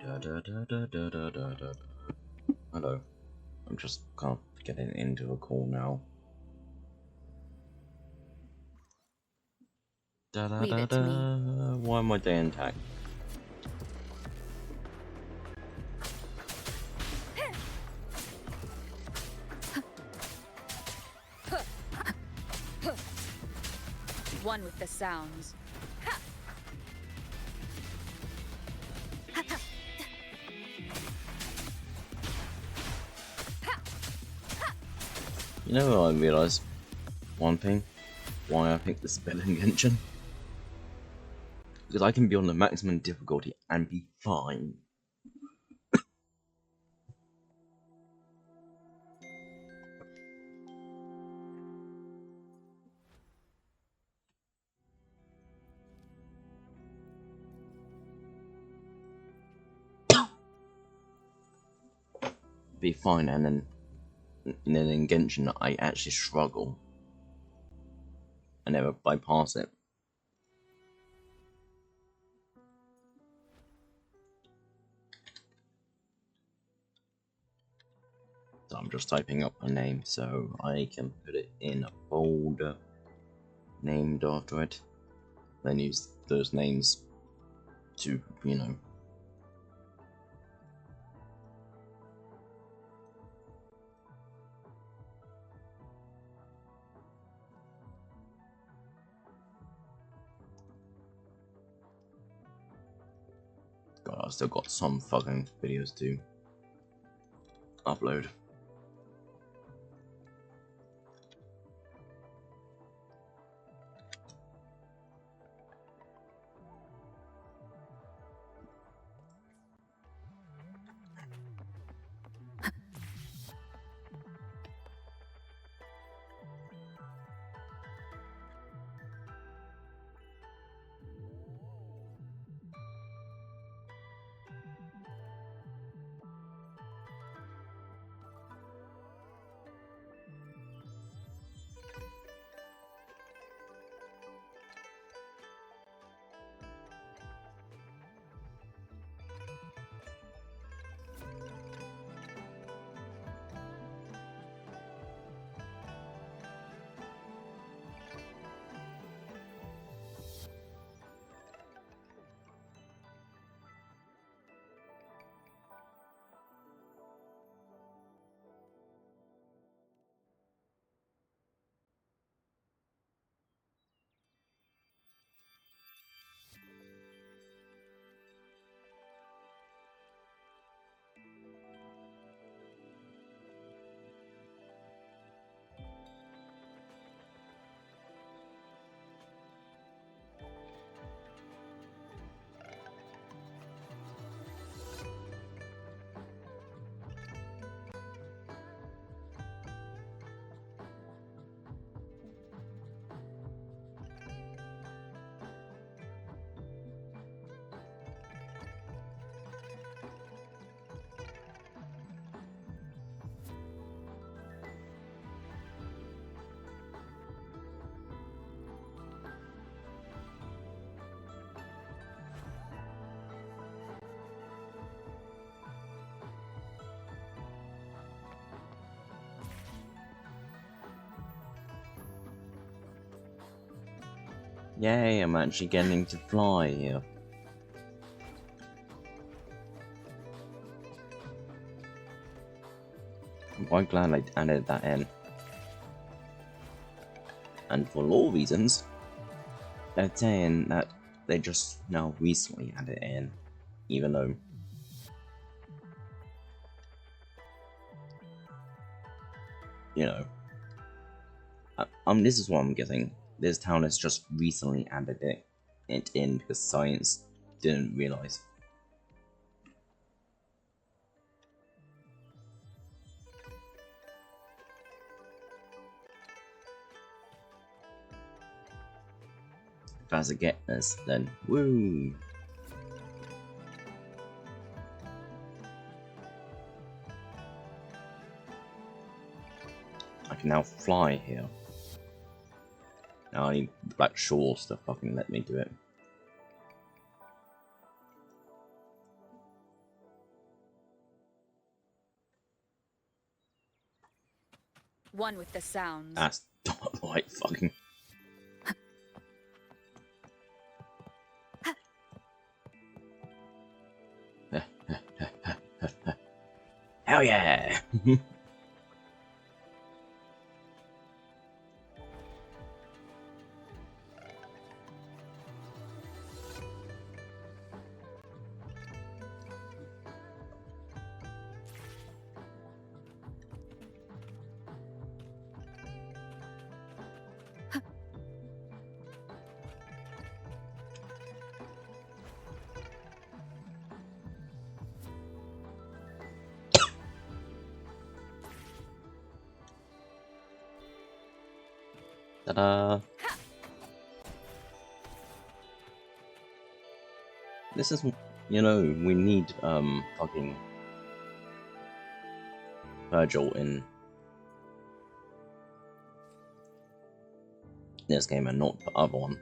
Da, da, da, da, da, da, da, da. Hello. I'm just kind of getting into a call now. Da da Leave da it to me. da. Why am I day intact? One with the sounds. You know, I realised one thing. Why I picked the spelling engine. Because I can be on the maximum difficulty and be fine. Be fine, and then in Genshin I actually struggle. I never bypass it. So I'm just typing up a name so I can put it in a folder named after it. Then use those names to, you know. God, I've still got some fucking videos to upload. Yay, I'm actually getting to fly here. I'm quite glad I added that in. And for lore reasons, they're saying that they just now recently added it in, even though you know, this is what I'm guessing. This town has just recently added it in because science didn't realize. If I get this, then woo! I can now fly here. Now I need Black Shores to fucking let me do it. One with the sounds. That's like fucking. Hell yeah! Ta-da! This is, you know, we need fucking Virgil in this game and not the other one.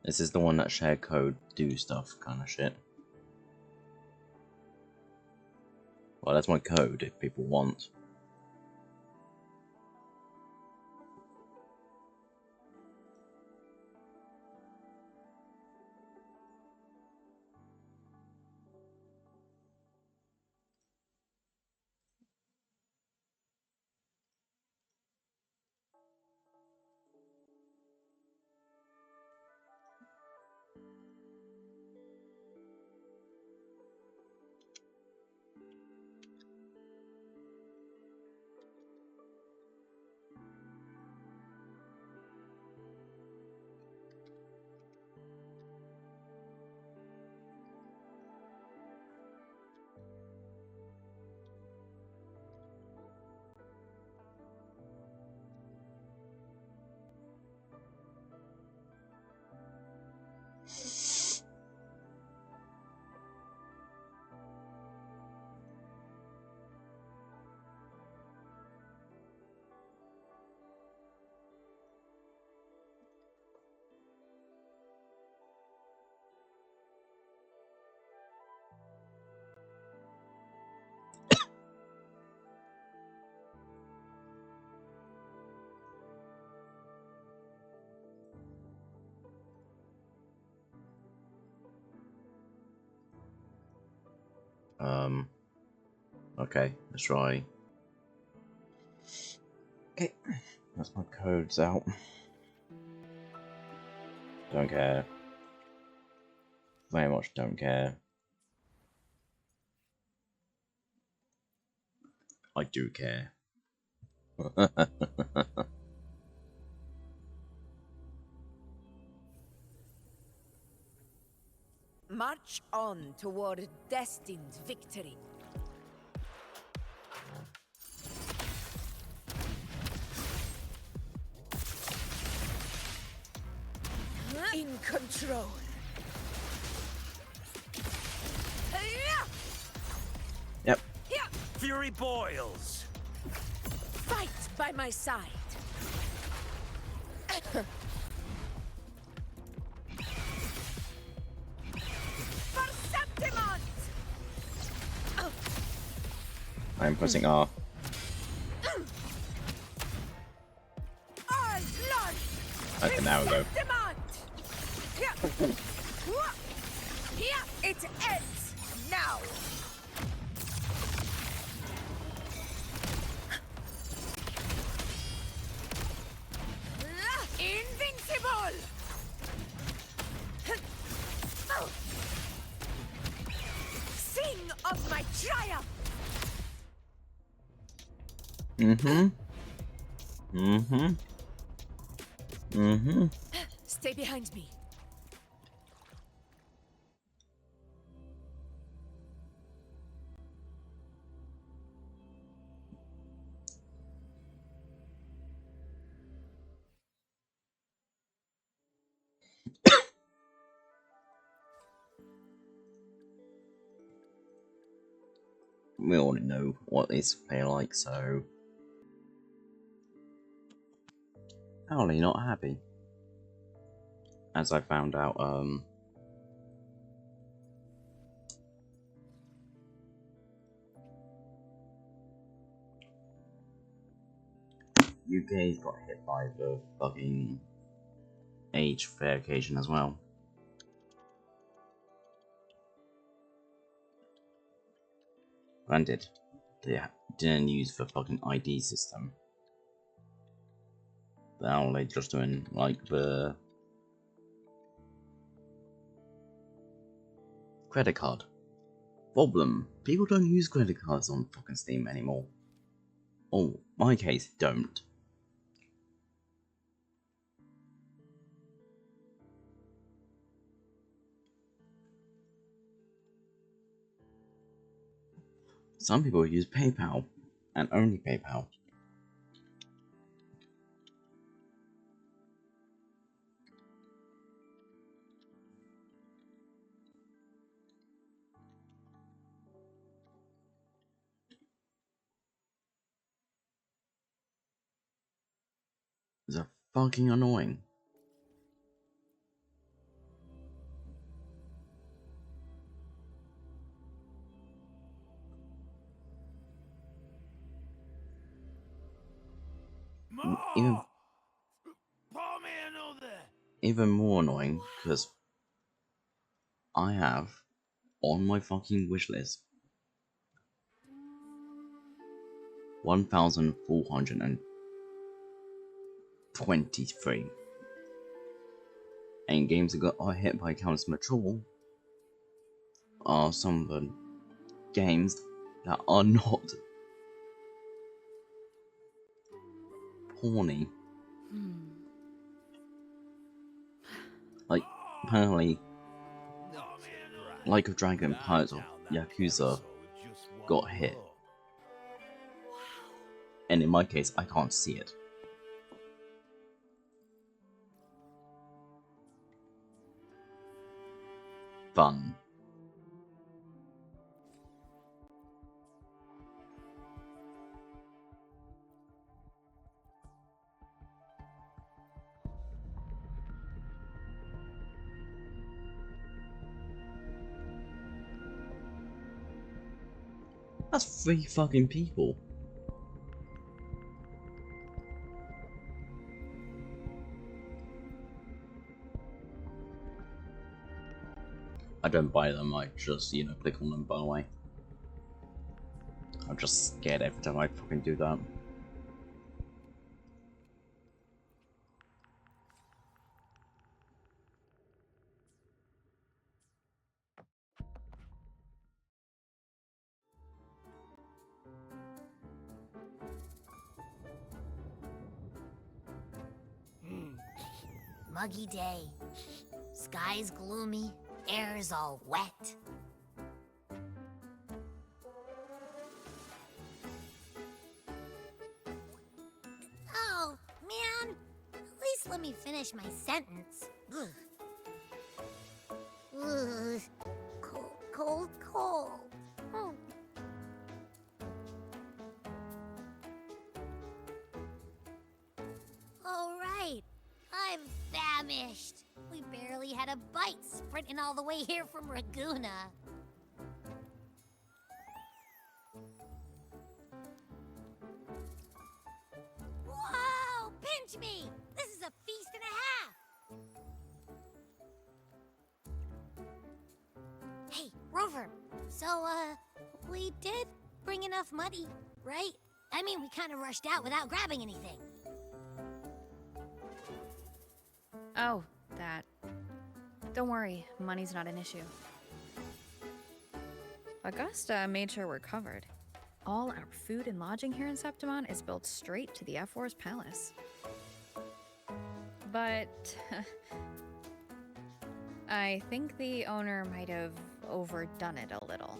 This is the one that share code, do stuff kind of shit. Well, that's my code if people want. Okay, let's try. Okay, that's my codes out. Don't care. Very much don't care. I do care. March on toward destined victory. In control. Yep. Fury boils. Fight by my side. I'm pressing R. Okay, now we go. It ends now. Invincible. Sing of my triumph. Stay behind me. We already know what it's playing like, so how are you not happy? As I found out, UK's got hit by the fucking age verification as well. Granted, they didn't use the fucking ID system. Now they're just doing like the credit card. Problem, people don't use credit cards on fucking Steam anymore. Oh, my case, don't. Some people use PayPal, and only PayPal. It's fucking annoying. Even, Pour me another. even more annoying, because I have on my fucking wish list 1,423. And games that are hit by counts mature are some of the games that are not porny. Like, apparently, Like a Dragon, Pirates of Yakuza got hit. And in my case, I can't see it. Fun. That's 3 fucking people. I don't buy them, I just, click on them by the way. I'm just scared every time I fucking do that. Muggy day. Sky's gloomy, air's all wet. Oh, man. At least let me finish my sentence. Ugh. Ugh. Cold, cold, cold. Oh. All right. I'm famished. We barely had a bite sprinting all the way here from Raguna. Whoa! Pinch me! This is a feast and a half! Hey, Rover. So, we did bring enough money, right? I mean, we kind of rushed out without grabbing anything. Oh, that. Don't worry, money's not an issue. Augusta made sure we're covered. All our food and lodging here in Septimon is built straight to the F-War's palace. But I think the owner might have overdone it a little.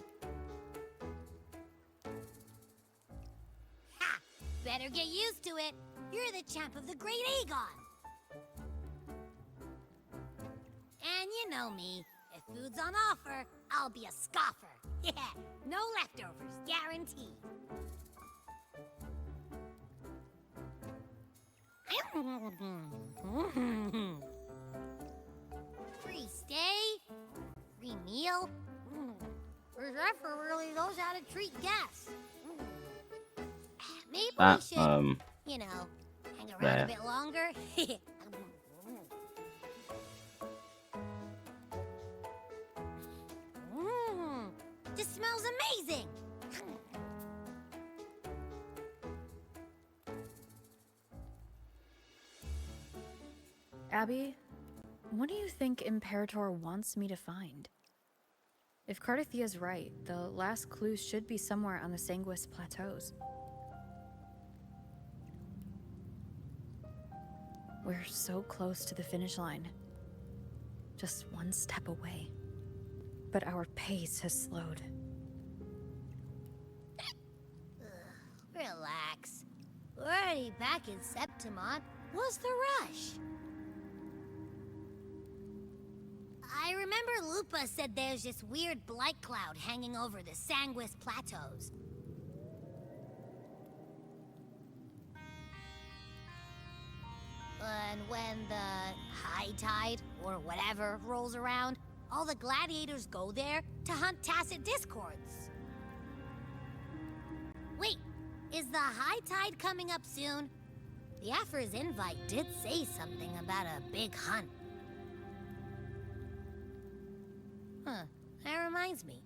Ha! Better get used to it. You're the champ of the Great Aegon. And you know me. If food's on offer, I'll be a scoffer. Yeah, no leftovers, guaranteed. Free stay? Free meal? This effort really knows how to treat guests. Maybe we should, around There. a bit longer? Mmm, this smells amazing! Abby, what do you think Imperator wants me to find? If Cardathia's right, the last clues should be somewhere on the Sanguis Plateaus. We're so close to the finish line. Just one step away. But our pace has slowed. Relax. We're already back in Septimont. What's the rush? I remember Lupa said there's this weird blight cloud hanging over the Sanguis Plateaus. And when the high tide, or whatever, rolls around, all the gladiators go there to hunt tacit discords. Wait, is the high tide coming up soon? The Aphor's invite did say something about a big hunt. Huh, that reminds me.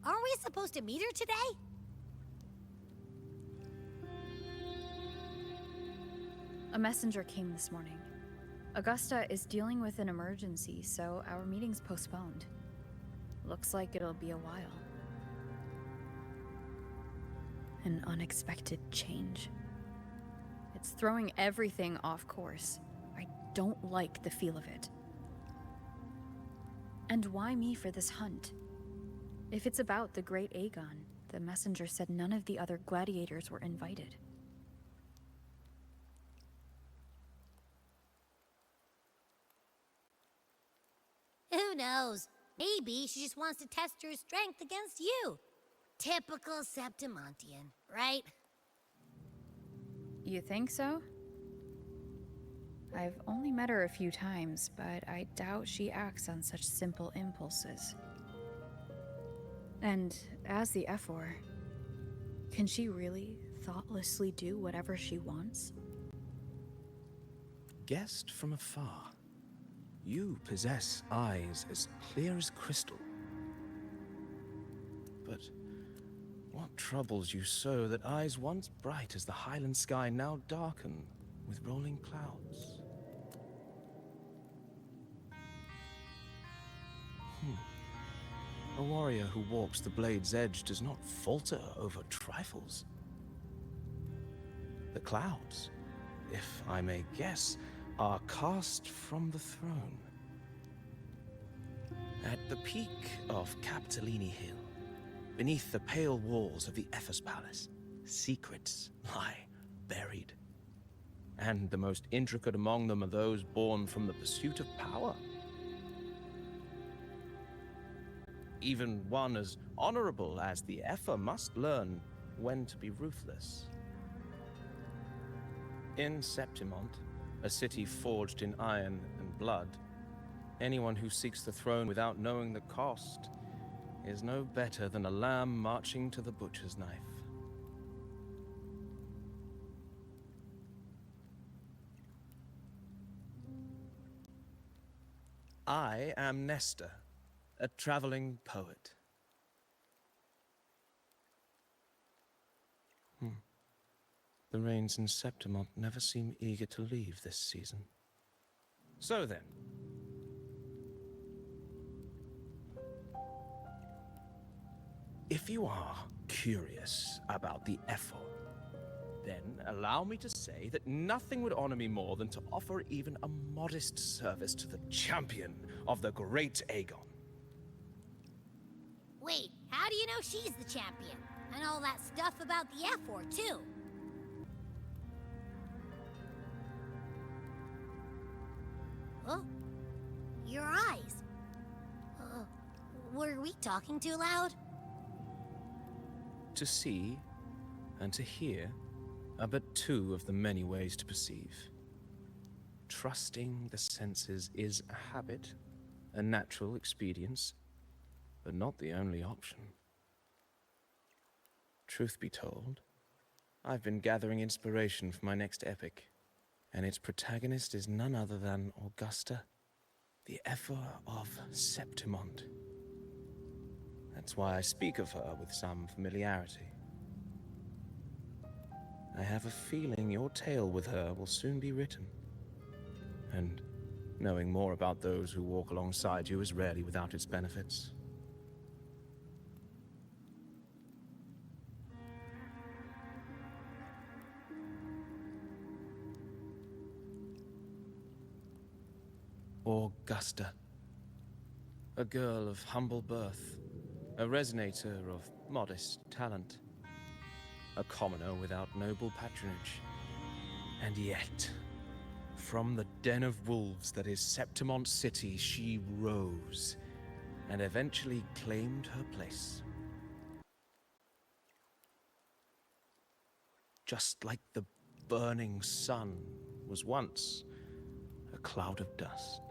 Aren't we supposed to meet her today? A messenger came this morning. Augusta is dealing with an emergency, so our meeting's postponed. Looks like it'll be a while. An unexpected change. It's throwing everything off course. I don't like the feel of it. And why me for this hunt? If it's about the Great Aegon, the messenger said none of the other gladiators were invited. Who knows? Maybe she just wants to test her strength against you. Typical Septimontian, right? You think so? I've only met her a few times, but I doubt she acts on such simple impulses. And as the Ephor, can she really thoughtlessly do whatever she wants? Guessed from afar, you possess eyes as clear as crystal. But what troubles you so that eyes once bright as the highland sky now darken with rolling clouds? A warrior who walks the blade's edge does not falter over trifles. The clouds, if I may guess, are cast from the throne. At the peak of Capitolini Hill, beneath the pale walls of the Ephes Palace, secrets lie buried. And the most intricate among them are those born from the pursuit of power. Even one as honorable as the Ephor must learn when to be ruthless. In Septimont, a city forged in iron and blood, anyone who seeks the throne without knowing the cost is no better than a lamb marching to the butcher's knife. I am Nestor, a traveling poet. The rains in Septimont never seem eager to leave this season. So then. If you are curious about the Ephor, then allow me to say that nothing would honor me more than to offer even a modest service to the champion of the Great Aegon. Wait, how do you know she's the champion? And all that stuff about the Ephor, too. Oh, your eyes. Were we talking too loud? To see and to hear are but two of the many ways to perceive. Trusting the senses is a habit, a natural expedience, but not the only option. Truth be told, I've been gathering inspiration for my next epic, And its protagonist is none other than Augusta, the Ephor of Septimont. That's why I speak of her with some familiarity. I have a feeling your tale with her will soon be written. And knowing more about those who walk alongside you is rarely without its benefits. Augusta. A girl of humble birth, a resonator of modest talent, a commoner without noble patronage. And yet, from the den of wolves that is Septimont City, she rose and eventually claimed her place. Just like the burning sun was once a cloud of dust.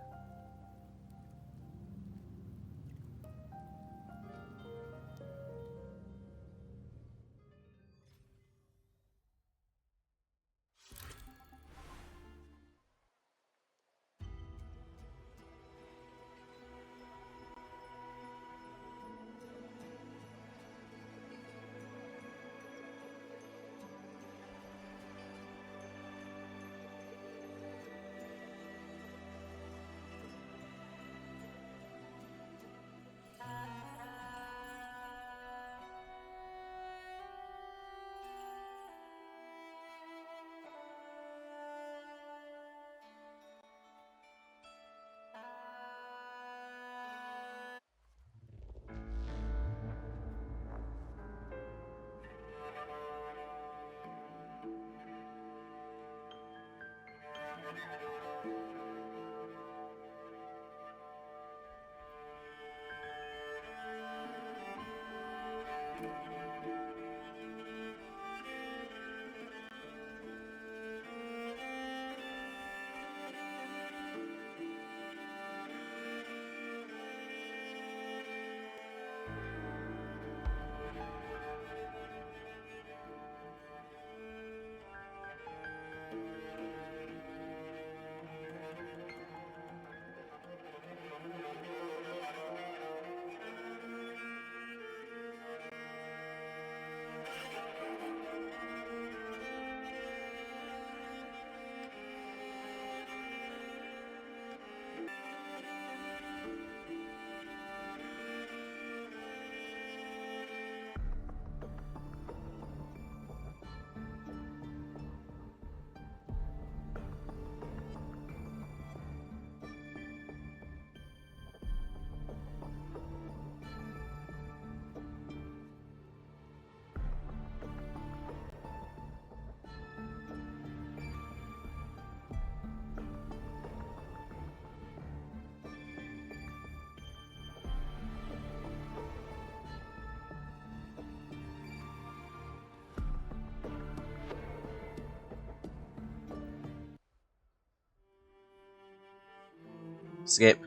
Skip.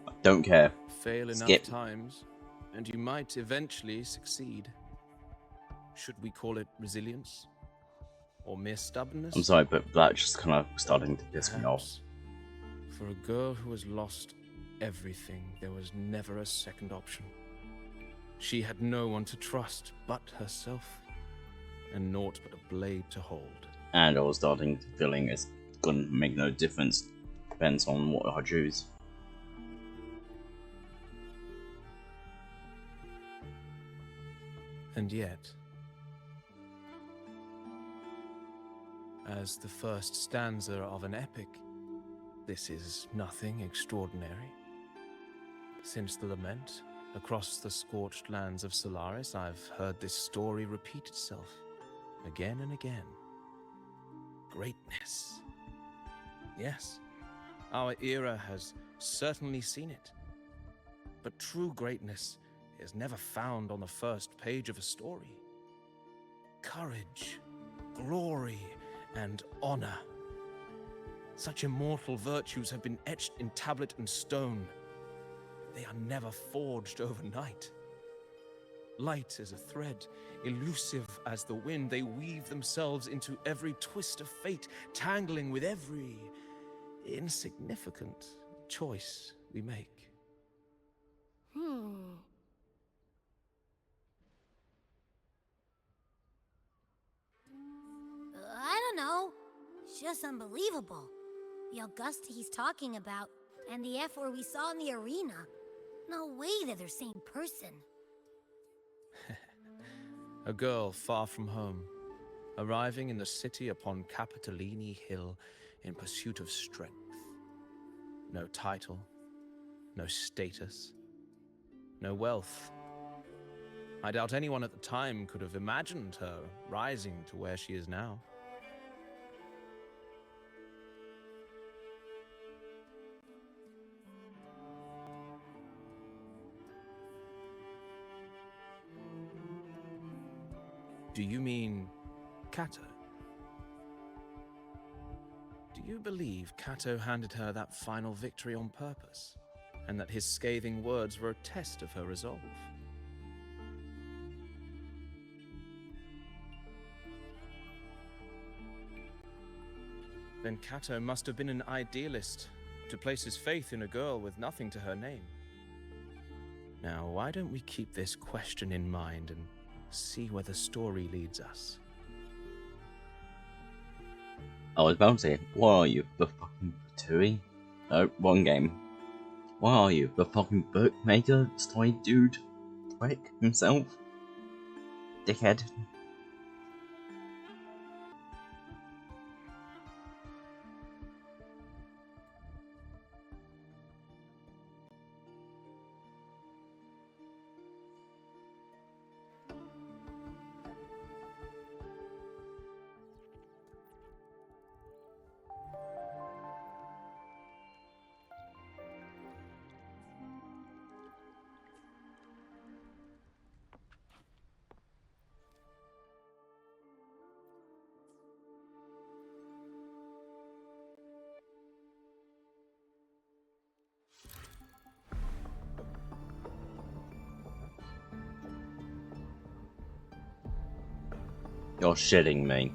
I don't care. Fail enough Skip. times, and you might eventually succeed. Should we call it resilience? Or mere stubbornness? I'm sorry, but that's just kind of starting to piss me off. Perhaps. For a girl who has lost everything, there was never a second option. She had no one to trust but herself, and naught but a blade to hold. And I was starting to feeling it's gonna make no difference. Depends on what I choose. And yet, as the first stanza of an epic, this is nothing extraordinary. Since the lament, across the scorched lands of Solaris, I've heard this story repeat itself, again and again. Greatness. Yes, our era has certainly seen it. But true greatness is never found on the first page of a story. Courage, glory, and honor. Such immortal virtues have been etched in tablet and stone. They are never forged overnight. Light as a thread, elusive as the wind, they weave themselves into every twist of fate, tangling with every insignificant choice we make. I don't know. It's just unbelievable. The Augusta he's talking about, and the F-word we saw in the arena. No way they're the same person. A girl far from home, arriving in the city upon Capitolini Hill in pursuit of strength. No title, no status, no wealth. I doubt anyone at the time could have imagined her rising to where she is now. Do you mean Cato? Do you believe Cato handed her that final victory on purpose, and that his scathing words were a test of her resolve? Then Cato must have been an idealist to place his faith in a girl with nothing to her name. Now, why don't we keep this question in mind and see where the story leads us? I was about to say, what are you, the fucking Tui? No, wrong game. What are you, the fucking bookmaker, story dude, prick himself? Dickhead. You're shitting me.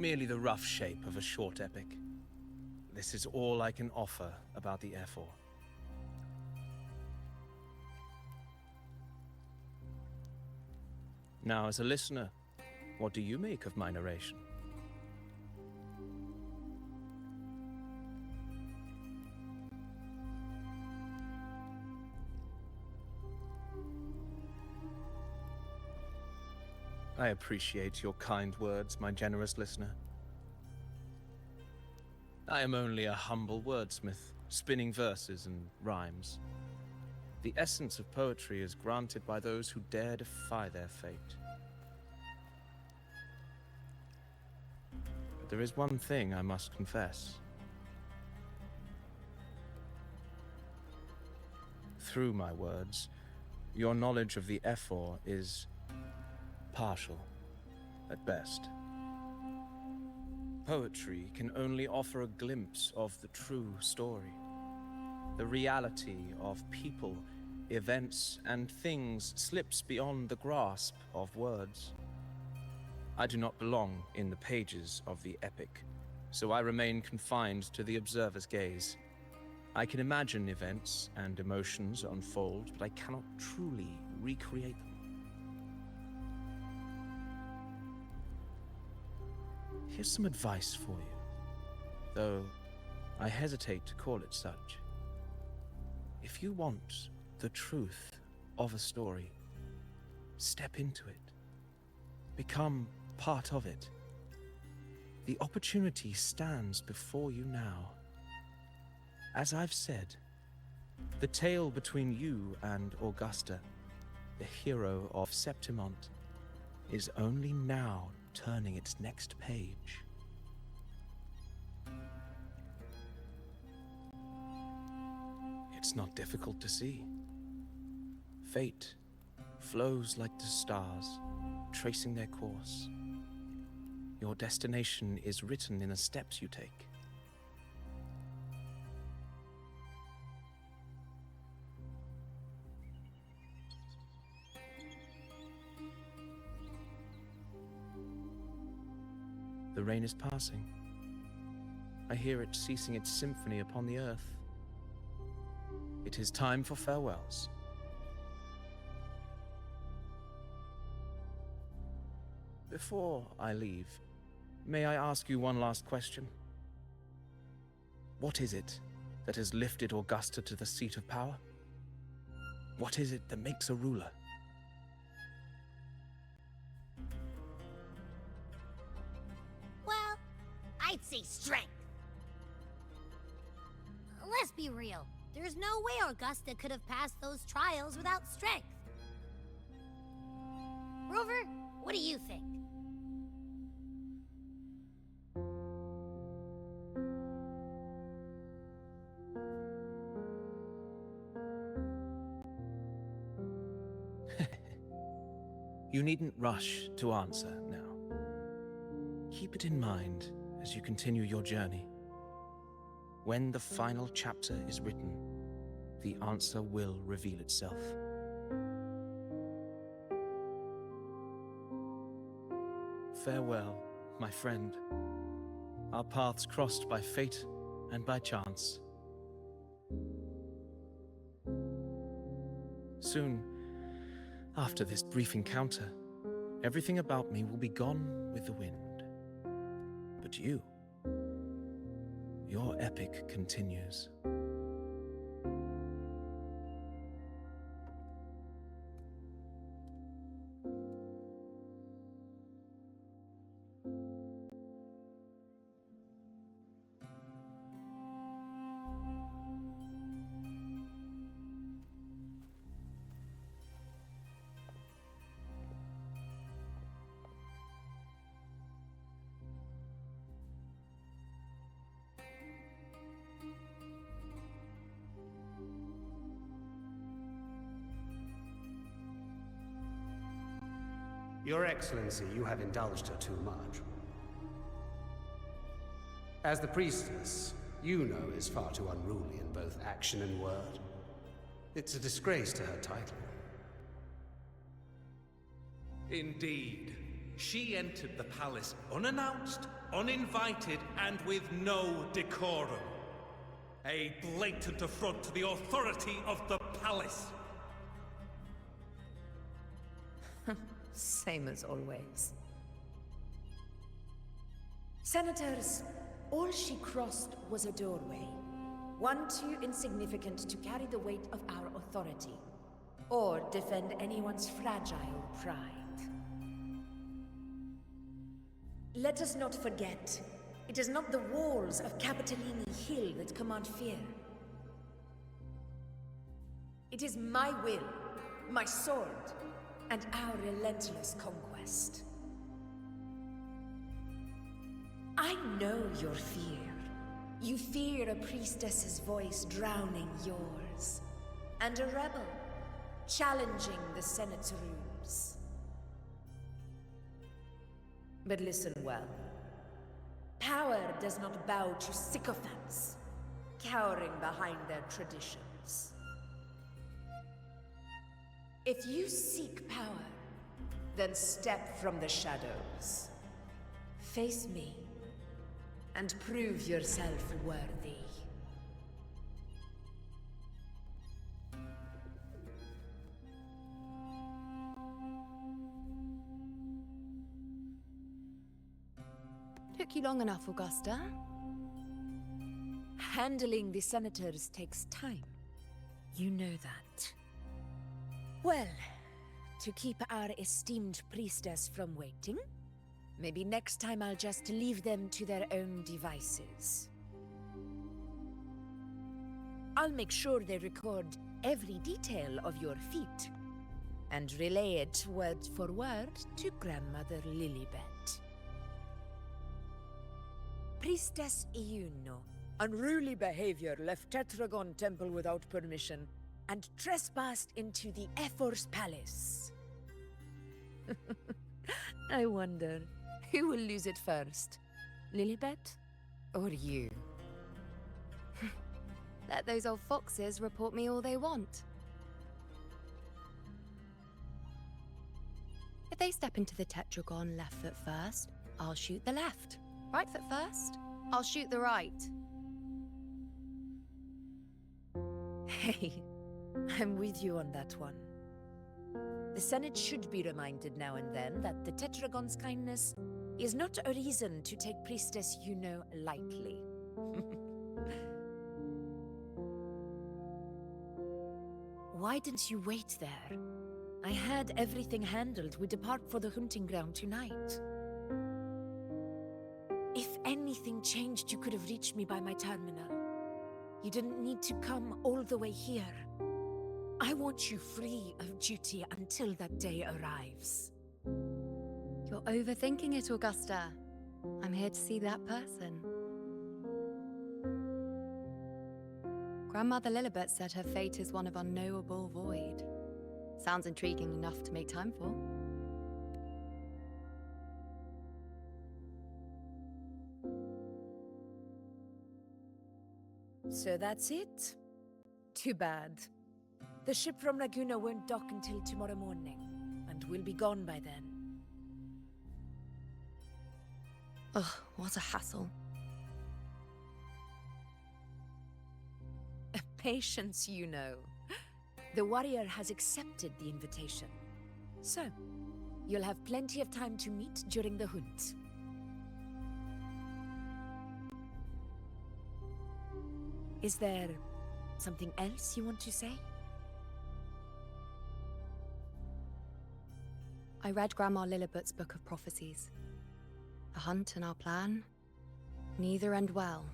Merely the rough shape of a short epic. This is all I can offer about the Ephor. Now, as a listener, what do you make of my narration? I appreciate your kind words, my generous listener. I am only a humble wordsmith, spinning verses and rhymes. The essence of poetry is granted by those who dare defy their fate. But there is one thing I must confess. Through my words, your knowledge of the Ephor is partial, at best. Poetry can only offer a glimpse of the true story, the reality of people, events, and things slips beyond the grasp of words. I do not belong in the pages of the epic, so I remain confined to the observer's gaze. I can imagine events and emotions unfold, but I cannot truly recreate them. Here's some advice for you, though I hesitate to call it such. If you want the truth of a story, step into it. Become part of it. The opportunity stands before you now. As I've said, the tale between you and Augusta, the hero of Septimont, is only now turning its next page. It's not difficult to see. Fate flows like the stars, tracing their course. Your destination is written in the steps you take. The rain is passing. I hear it ceasing its symphony upon the earth. It is time for farewells. Before I leave, may I ask you one last question? What is it that has lifted Augusta to the seat of power? What is it that makes a ruler? Well, I'd say strength. Let's be real. There's no way Augusta could have passed those trials without strength. Rover, what do you think? You needn't rush to answer now. Keep it in mind as you continue your journey. When the final chapter is written, the answer will reveal itself. Farewell, my friend. Our paths crossed by fate and by chance. Soon, after this brief encounter, everything about me will be gone with the wind. But you, your epic continues. Your Excellency, you have indulged her too much. As the priestess, you know is far too unruly in both action and word. It's a disgrace to her title. Indeed. She entered the palace unannounced uninvited and with no decorum. A blatant affront to the authority of the palace. Same as always. Senators, all she crossed was a doorway. One too insignificant to carry the weight of our authority, or defend anyone's fragile pride. Let us not forget, it is not the walls of Capitolini Hill that command fear. It is my will, my sword, and our relentless conquest. I know your fear. You fear a priestess's voice drowning yours, and a rebel challenging the Senate's rules. But listen well. Power does not bow to sycophants, cowering behind their traditions. If you seek power, then step from the shadows. Face me, and prove yourself worthy. Took you long enough, Augusta. Handling the senators takes time. You know that. Well, to keep our esteemed priestess from waiting, maybe next time I'll just leave them to their own devices. I'll make sure they record every detail of your feat, and relay it word for word to Grandmother Lilibet. Priestess Iuno, unruly behavior, left Tetragon Temple without permission, and trespassed into the Ephor's palace. I wonder, who will lose it first? Lilibet? Or you? Let those old foxes report me all they want. If they step into the tetragon left foot first, I'll shoot the left. Right foot first, I'll shoot the right. Hey, I'm with you on that one. The Senate should be reminded now and then that the Tetragon's kindness is not a reason to take Priestess Yuno lightly. Why didn't you wait there? I had everything handled. We depart for the hunting ground tonight. If anything changed, you could have reached me by my terminal. You didn't need to come all the way here. I want you free of duty until that day arrives. You're overthinking it, Augusta. I'm here to see that person. Grandmother Lilibet said her fate is one of unknowable void. Sounds intriguing enough to make time for. So that's it? Too bad. The ship from Laguna won't dock until tomorrow morning, and we'll be gone by then. Ugh, what a hassle. Patience, you know. The warrior has accepted the invitation. So, you'll have plenty of time to meet during the hunt. Is there something else you want to say? I read Grandma Lilibet's Book of Prophecies. The hunt and our plan, neither end well.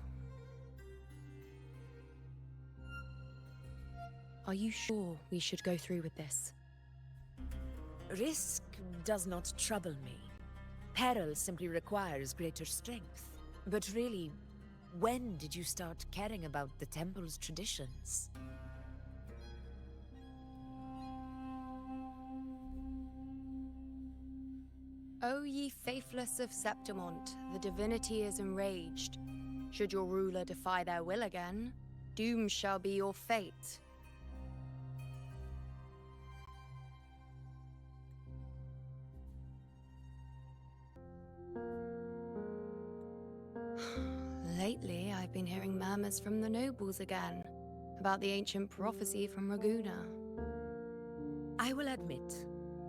Are you sure we should go through with this? Risk does not trouble me. Peril simply requires greater strength. But really, when did you start caring about the temple's traditions? O ye faithless of Septimont, the divinity is enraged. Should your ruler defy their will again, doom shall be your fate. Lately, I've been hearing murmurs from the nobles again about the ancient prophecy from Raguna. I will admit,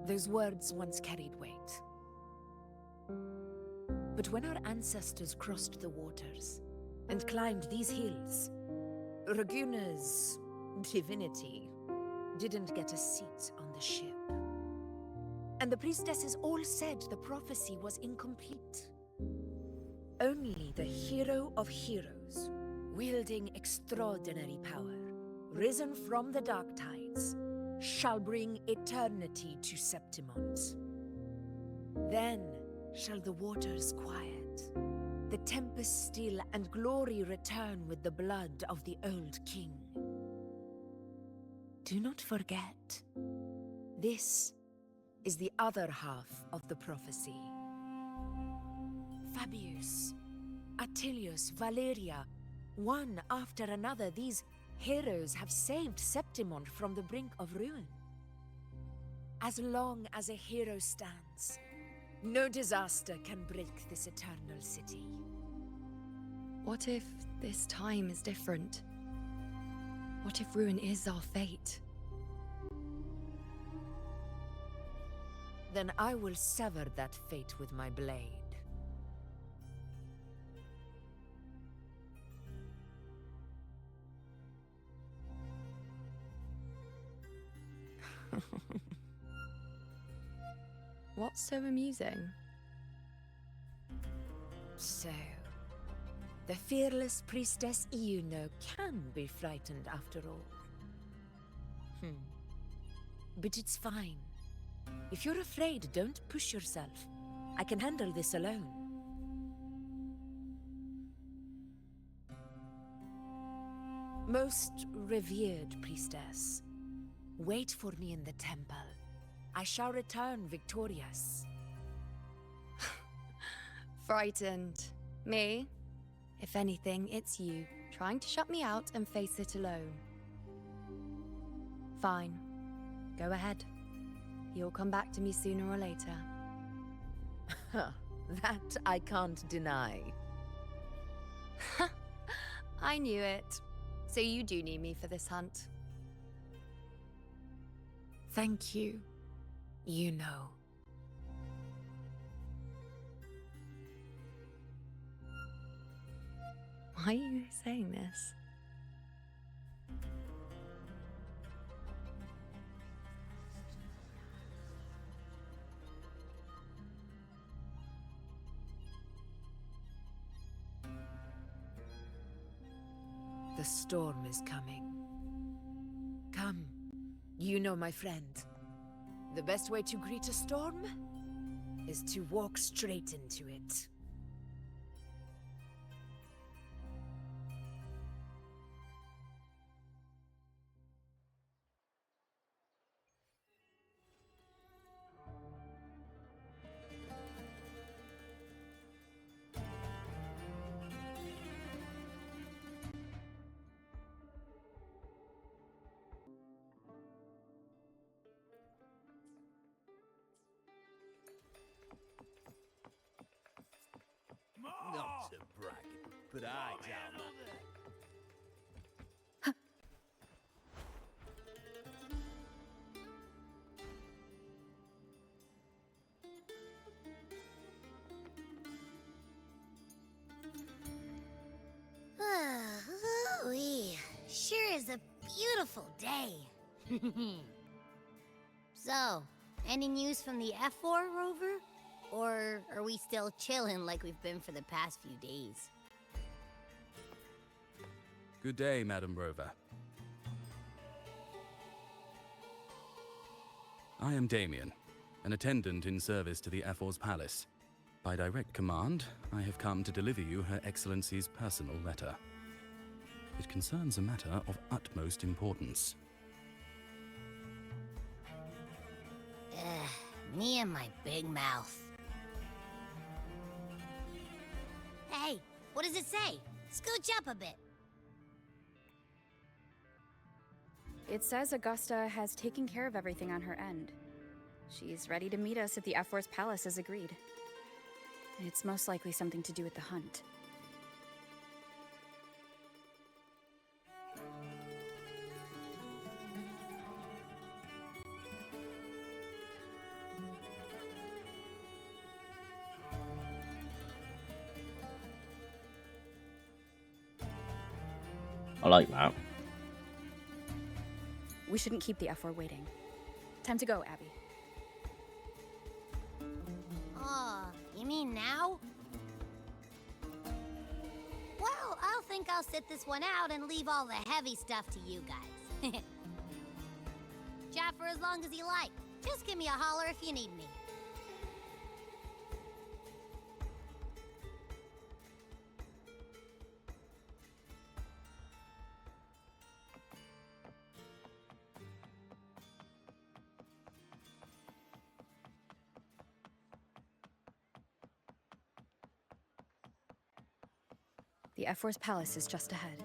those words once carried weight. But when our ancestors crossed the waters and climbed these hills, Raguna's divinity didn't get a seat on the ship. And the priestesses all said the prophecy was incomplete. Only the hero of heroes, wielding extraordinary power, risen from the dark tides, shall bring eternity to Septimont. Then shall the waters quiet, the tempest still, and glory return with the blood of the old king. Do not forget, this is the other half of the prophecy. Fabius, Attilius, Valeria, one after another, these heroes have saved Septimont from the brink of ruin. As long as a hero stands, no disaster can break this eternal city. What if this time is different? What if ruin is our fate? Then I will sever that fate with my blade. What's so amusing? So, the fearless priestess Iuno can be frightened after all. But it's fine. If you're afraid, don't push yourself. I can handle this alone. Most revered priestess, wait for me in the temple. I shall return victorious. Frightened. Me? If anything, it's you, trying to shut me out and face it alone. Fine. Go ahead. You'll come back to me sooner or later. That I can't deny. I knew it. So you do need me for this hunt. Thank you. You know. Why are you saying this? The storm is coming. Come, you know my friend. The best way to greet a storm is to walk straight into it. Not to brag, but I down. Ooh-wee. Sure is a beautiful day. So, any news from the F4, Rover? Or are we still chilling like we've been for the past few days? Good day, Madam Rover. I am Damien, an attendant in service to the F4's palace. By direct command, I have come to deliver you Her Excellency's personal letter. It concerns a matter of utmost importance. Me and my big mouth. Hey, what does it say? Scooch up a bit. It says Augusta has taken care of everything on her end. She's ready to meet us at the F4's palace as agreed. It's most likely something to do with the hunt. I like that. We shouldn't keep the F4 waiting. Time to go, Abby. Oh, you mean now? Well, I'll think I'll sit this one out and leave all the heavy stuff to you guys. Chat for as long as you like. Just give me a holler if you need me. The F4's palace is just ahead.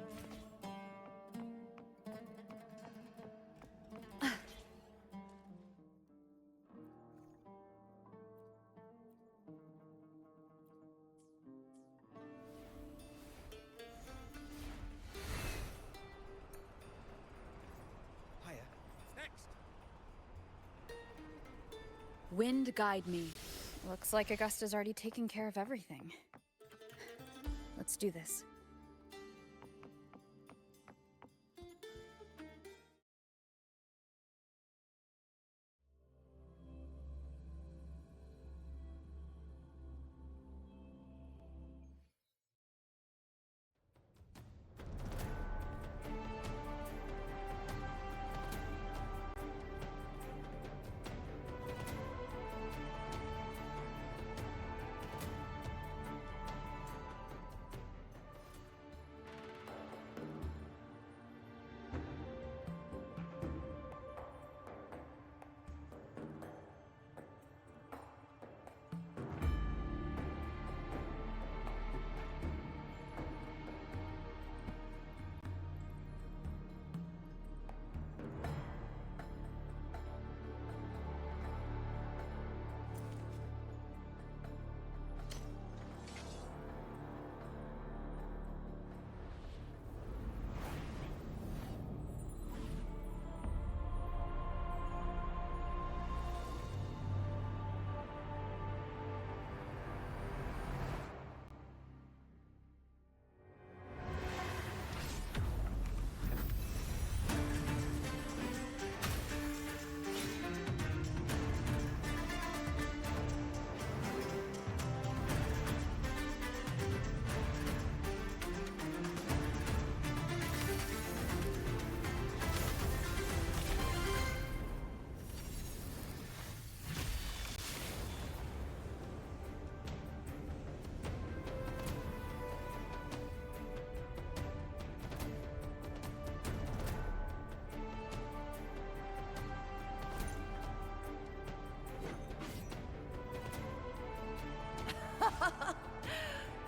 Wind guide me. Looks like Augusta's already taken care of everything. Let's do this.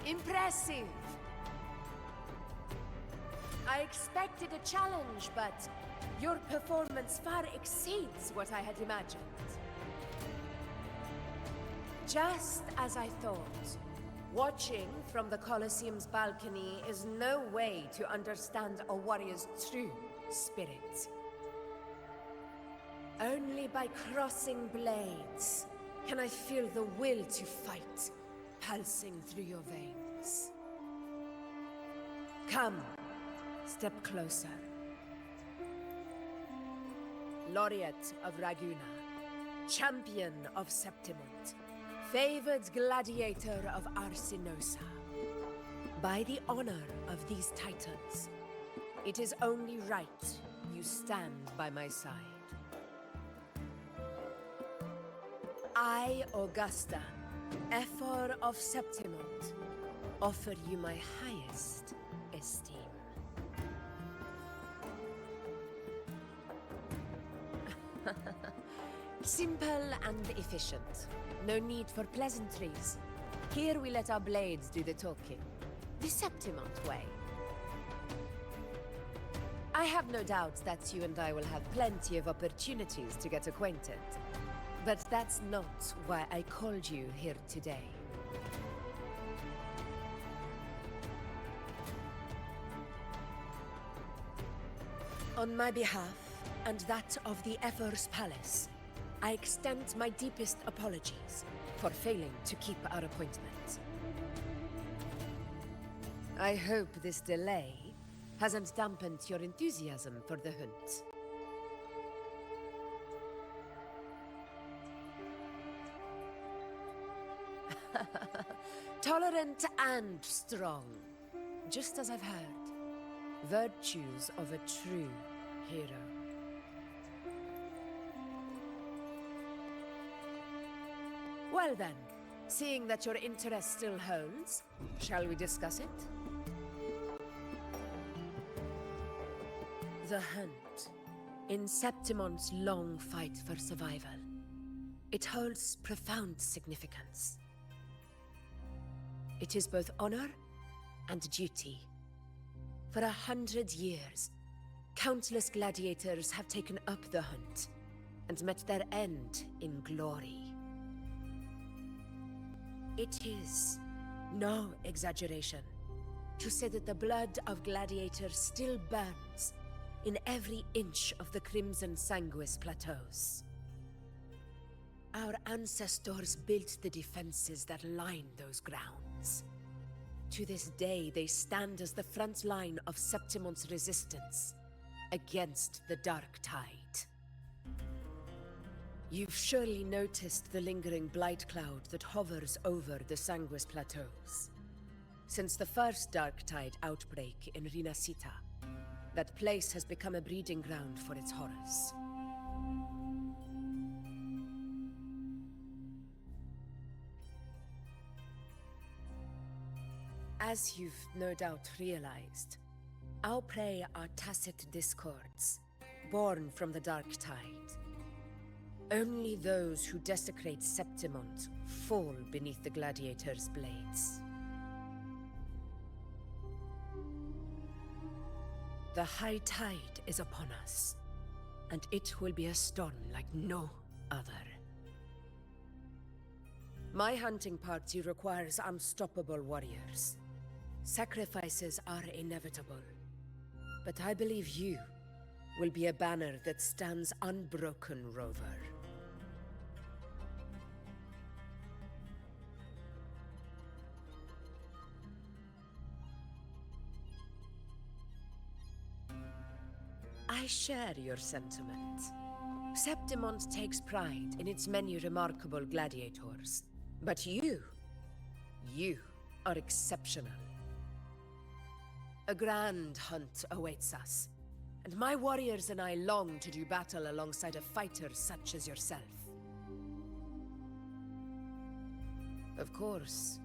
Impressive. I expected a challenge, but your performance far exceeds what I had imagined. Just as I thought, watching from the Colosseum's balcony is no way to understand a warrior's true spirit. Only by crossing blades can I feel the will to fight pulsing through your veins. Come, step closer. Laureate of Raguna, champion of Septimont, favored gladiator of Arsinosa. By the honor of these titans, it is only right you stand by my side. I, Augusta, Ephor of Septimont, offer you my highest esteem. Simple and efficient. No need for pleasantries. Here we let our blades do the talking. The Septimont way. I have no doubt that you and I will have plenty of opportunities to get acquainted. But that's not why I called you here today. On my behalf, and that of the Ephor's Palace, I extend my deepest apologies for failing to keep our appointment. I hope this delay hasn't dampened your enthusiasm for the hunt. Tolerant and strong, just as I've heard. Virtues of a true hero. Well then, seeing that your interest still holds, shall we discuss it? The hunt. In Septimon's long fight for survival. It holds profound significance. It is both honor and duty. For 100 years, countless gladiators have taken up the hunt and met their end in glory. It is no exaggeration to say that the blood of gladiators still burns in every inch of the Crimson Sanguis Plateaus. Our ancestors built the defenses that line those grounds. To this day, they stand as the front line of Septimon's resistance against the Dark Tide. You've surely noticed the lingering blight cloud that hovers over the Sanguis Plateaus. Since the first Dark Tide outbreak in Rinasita, that place has become a breeding ground for its horrors. As you've no doubt realized, our prey are tacit discords, born from the Dark Tide. Only those who desecrate Septimont fall beneath the gladiators' blades. The high tide is upon us, and it will be a storm like no other. My hunting party requires unstoppable warriors. Sacrifices are inevitable, but I believe you will be a banner that stands unbroken, Rover. I share your sentiment. Septimont takes pride in its many remarkable gladiators, but you are exceptional. A grand hunt awaits us, and my warriors and I long to do battle alongside a fighter such as yourself. Of course,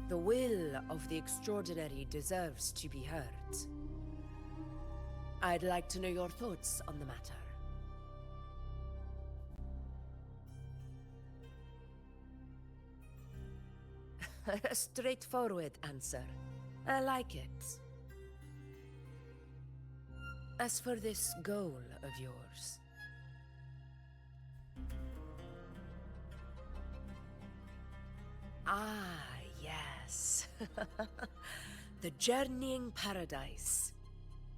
the will of the extraordinary deserves to be heard. I'd like to know your thoughts on the matter. A straightforward answer. I like it. As for this goal of yours... Ah, yes. The Journeying Paradise.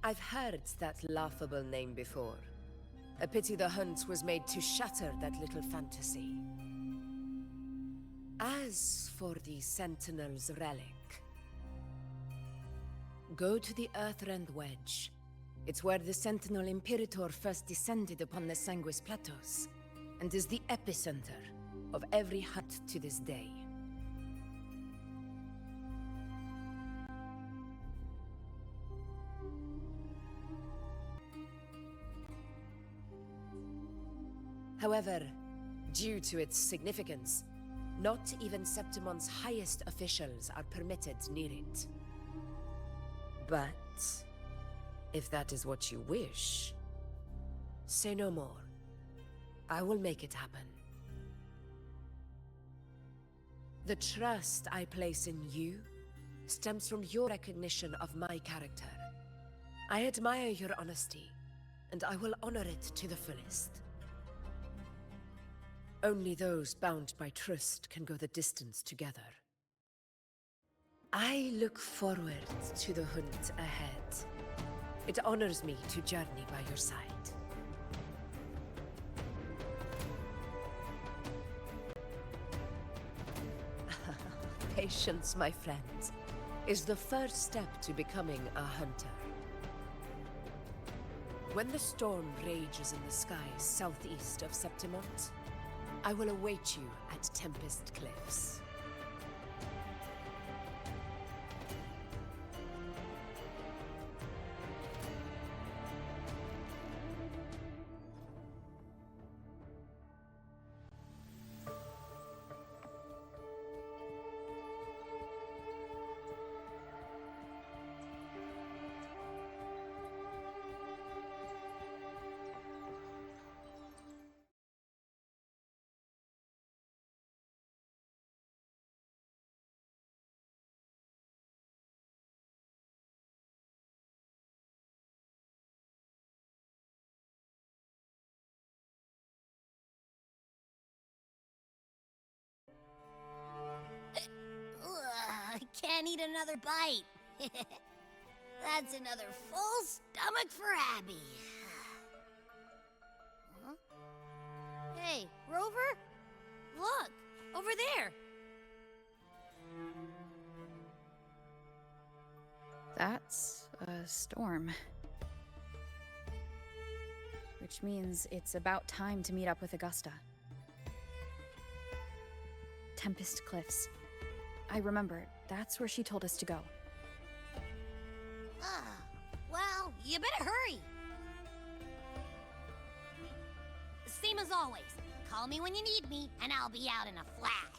I've heard that laughable name before. A pity the hunt was made to shatter that little fantasy. As for the Sentinel's relic... Go to the Earthrend Wedge. It's where the Sentinel Imperator first descended upon the Sanguis Plateaus, and is the epicenter of every hunt to this day. However, due to its significance, not even Septimon's highest officials are permitted near it. But if that is what you wish, say no more. I will make it happen. The trust I place in you stems from your recognition of my character. I admire your honesty, and I will honor it to the fullest. Only those bound by trust can go the distance together. I look forward to the hunt ahead. It honors me to journey by your side. Patience, my friend, is the first step to becoming a hunter. When the storm rages in the skies southeast of Septimont, I will await you at Tempest Cliffs. Ugh, I can't eat another bite. That's another full stomach for Abby. Huh? Hey, Rover? Look, over there. That's a storm. Which means it's about time to meet up with Augusta. Tempest Cliffs. I remember, that's where she told us to go. Well, you better hurry. Same as always. Call me when you need me, and I'll be out in a flash.